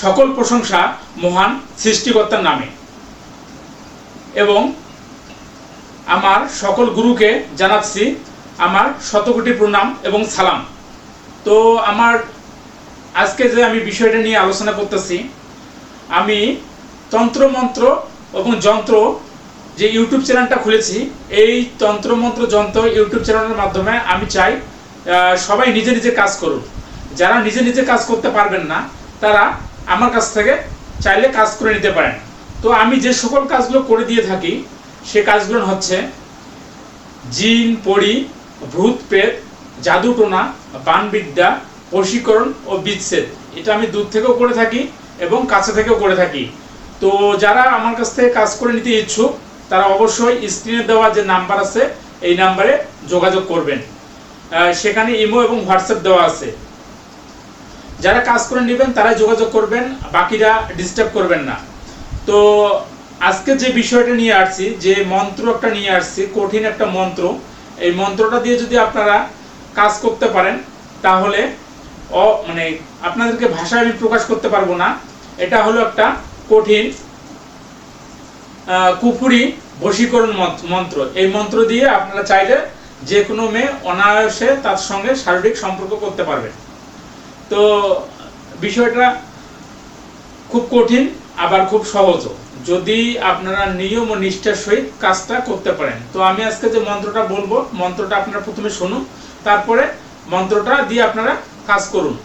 সকল প্রশংসা মহান সৃষ্টিকর্তার নামে এবং আমার সকল গুরুকে জানাচ্ছি আমার শতকোটি প্রণাম এবং সালাম। তো আমার আজকে যে আমি বিষয়টা নিয়ে আলোচনা করতেছি, আমি তন্ত্রমন্ত্র এবং যন্ত্র যে ইউটিউব চ্যানেলটা খুলেছি, এই তন্ত্রমন্ত্র যন্ত্র ইউটিউব চ্যানেলের মাধ্যমে আমি চাই সবাই নিজে নিজে কাজ করুন। যারা নিজে নিজে কাজ করতে পারবেন না তারা আমার কাছ থেকে চাইলে কাজ করে নিতে পারেন। তো আমি যে সকল কাজগুলো করে দিয়ে থাকি সে কাজগুলো হচ্ছে জিন পড়ি, ভূত প্রেত, জাদুটোনা, বানবিদ্যা, বশীকরণ ও বিচ্ছেদ। এটা আমি দূর থেকেও করে থাকি এবং কাছে থেকেও করে থাকি। তো যারা আমার কাছ থেকে কাজ করে নিতে ইচ্ছুক তারা অবশ্যই স্ক্রিনে দেওয়া যে নাম্বার আছে এই নাম্বারে যোগাযোগ করবেন। সেখানে ইমো এবং হোয়াটসঅ্যাপ দেওয়া আছে। যারা কাজ করে নেবেন তারাই যোগাযোগ করবেন, বাকিরা ডিস্টার্ব করবেন না। তো আজকে যে বিষয়টা নিয়ে আসছি, যে মন্ত্র একটা নিয়ে আসছি, কঠিন একটা মন্ত্র, এই মন্ত্রটা দিয়ে যদি আপনারা কাজ করতে পারেন তাহলে মানে আপনাদেরকে ভাষায় আমি প্রকাশ করতে পারবো না। এটা হলো একটা কঠিন কুফুরি বশীকরণ মন্ত্র। এই মন্ত্র দিয়ে আপনারা চাইলে যে কোনো মেয়ে অনায়াসে তার সঙ্গে শারীরিক সম্পর্ক করতে পারবেন। তো বিষয়টা খুব কঠিন আবার খুব সহজও, যদি আপনারা নিয়ম ও নিষ্ঠার সহিত কাজটা করতে পারেন। তো আমি আজকে যে মন্ত্রটা বলবো, মন্ত্রটা আপনারা প্রথমে শুনুন, তারপরে মন্ত্রটা দিয়ে আপনারা কাজ করুন।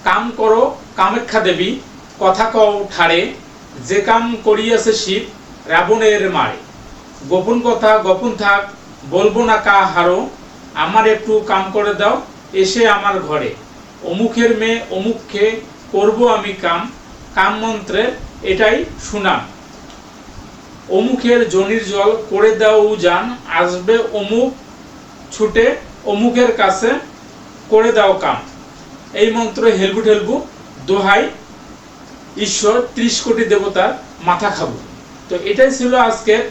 কাম করো কামাখ্যা দেবী, কথা কও ঠারে, যে কাম করিয়াছে শিব রাবণের মারে, গোপন কথা গোপন থাক বলবো না কা হারো, আমার একটু কাম করে দাও এসে আমার ঘরে, অমুখের মেয়ে অমুখকে করবো আমি কাম, কাম মন্ত্রে এটাই সুনাম, অমুখের জনির জল করে দাও জান, আসবে অমুক ছুটে অমুকের কাছে করে দাও কাম। এই মন্ত্র হেলবু ঠেলবু দোহাই ঈশ্বর 30 কোটি দেবতার মাথা খাবো। তো এটাই ছিল আজকের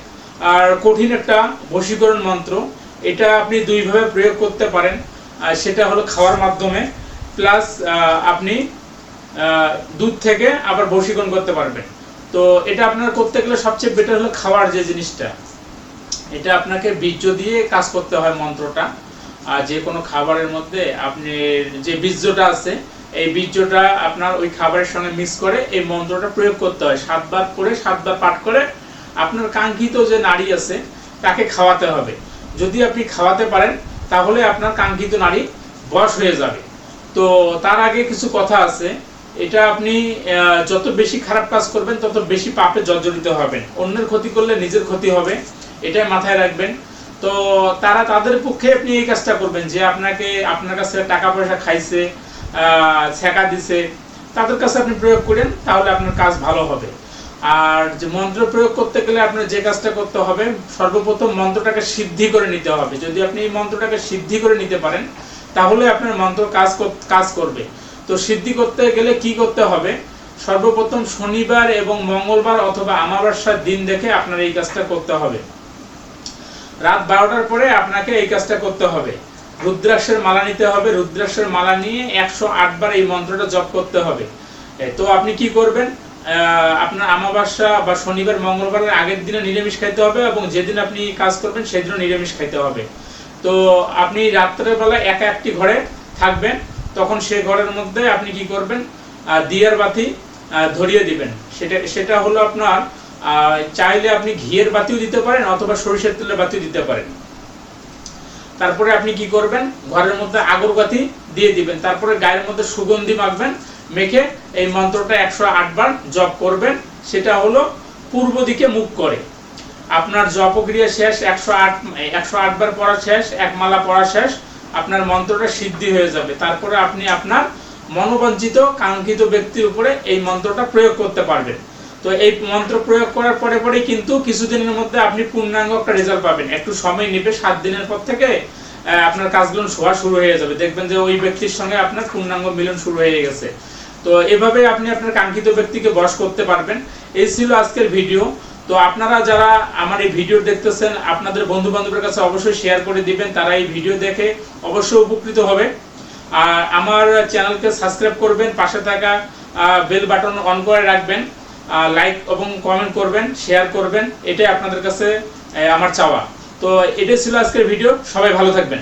আর কঠিন একটা বশীকরণ মন্ত্র। এটা আপনি দুইভাবে প্রয়োগ করতে পারেন, সেটা হলো খাওয়ার মাধ্যমে, প্লাস আপনি দুধ থেকে আবার বশীকরণ করতে পারবেন। তো এটা আপনার করতে গেলে সবচেয়ে বেটার হলো খাওয়ার যে জিনিসটা, এটা আপনাকে বীর্য দিয়ে কাজ করতে হয় মন্ত্রটা। যে কোনো খাবারের মধ্যে আপনি যে বীর্যটা আছে এই বীর্যটা আপনার ওই খাবারের সঙ্গে মিক্স করে এই মন্ত্রটা প্রয়োগ করতে হয়। 7 বার করে 7 বার পাঠ করে আপনার কাঙ্ক্ষিত যে নারী আছে তাকে খাওয়াতে হবে। যদি আপনি খাওয়াতে পারেন তাহলে আপনার কাঙ্ক্ষিত নারী বশ হয়ে যাবে। তো তার আগে কিছু কথা আছে, এটা আপনি যত বেশি খারাপ কাজ করবেন তত বেশি পাপে জর্জরিত হবেন। অন্যের ক্ষতি করলে নিজের ক্ষতি হবে, এটাই মাথায় রাখবেন। তো তাদের পক্ষে আপনি এই কাজটা করবেন যে আপনার কাছে টাকা পয়সা খাইছে, ছেঁকা দিছে, তাদের কাছে আপনি প্রয়োগ করেন, তাহলে আপনার কাজ ভালো হবে। আর যে মন্ত্র প্রয়োগ করতে গেলে আপনার যে কাজটা করতে হবে, সর্বপ্রথম মন্ত্রটাকে সিদ্ধি করে নিতে হবে। যদি আপনি এই মন্ত্রটাকে সিদ্ধি করে নিতে পারেন তাহলে আপনার মন্ত্র কাজ করবে। তো সিদ্ধি করতে গেলে কি করতে হবে, সর্বপ্রথম শনিবার এবং মঙ্গলবার অথবা অমাবস্যার দিন দেখে আপনার এই কাজটা করতে হবে। রাত 12টার পরে আপনাকে এই কাজটা করতে হবে। রুদ্রাক্ষের মালা নিতে হবে, রুদ্রাক্ষের মালা নিয়ে 108 বার এই মন্ত্রটা জপ করতে হবে। তো আপনি কি করবেন, আপনার অমাবস্যা বা শনিবার মঙ্গলবারের আগের দিনে নিরামিষ খাইতে হবে এবং যেদিন আপনি কাজ করবেন সেদিনও নিরামিষ খাইতে হবে। তো আপনি রাত্রের বেলা একা একটি ঘরে থাকবেন, তখন সেই ঘরের মধ্যে আপনি কি করবেন, দিয়ার বাতি ধরিয়ে দিবেন। সেটা হলো আপনার চাইলে আপনি ঘিয়ের বাতিও দিতে পারেন অথবা সরিষার তেলের বাতিও দিতে পারেন। তারপরে আপনি কি করবেন, ঘরের মধ্যে আগরবাতি দিয়ে দিবেন, তারপরে গায়ের মধ্যে সুগন্ধি মাখবেন, মেখে এই মন্ত্রটা 108 বার জপ করবেন। সেটা হলো পূর্ব দিকে মুখ করে। আপনার জপক্রিয়া শেষ, 108 বার পড়া শেষ, এক মালা পড়া শেষ, আপনার মন্ত্রটা সিদ্ধি হয়ে যাবে। তারপরে আপনি আপনার মনোবাঞ্ছিত কাঙ্ক্ষিত ব্যক্তির উপরে এই মন্ত্রটা প্রয়োগ করতে পারবেন। তো এই মন্ত্র প্রয়োগ করার পরে কিন্তু কিছুদিনের মধ্যে আপনি পূর্ণাঙ্গ একটা রেজাল্ট পাবেন। একটু সময় নেবে, 7 দিনের পর থেকে আপনার কাজগুলো হওয়া শুরু হয়ে যাবে। দেখবেন যে ওই ব্যক্তির সঙ্গে আপনার পূর্ণাঙ্গ মিলন শুরু হয়ে গেছে। তো এভাবে আপনি আপনার কাঙ্ক্ষিত ব্যক্তিকে বশ করতে পারবেন। এই ছিল আজকের ভিডিও। তো আপনারা যারা আমার এই ভিডিও দেখতেছেন আপনাদের বন্ধু বান্ধবের কাছে অবশ্যই শেয়ার করে দিবেন, তারা এই ভিডিও দেখে অবশ্যই উপকৃত হবে। আর আমার চ্যানেলকে সাবস্ক্রাইব করবেন, পাশে থাকা বেল বাটন অন করে রাখবেন, লাইক এবং কমেন্ট করবেন, শেয়ার করবেন, এটাই আপনাদের কাছে আমার চাওয়া। তো এটাই ছিল আজকের ভিডিও। সবাই ভালো থাকবেন।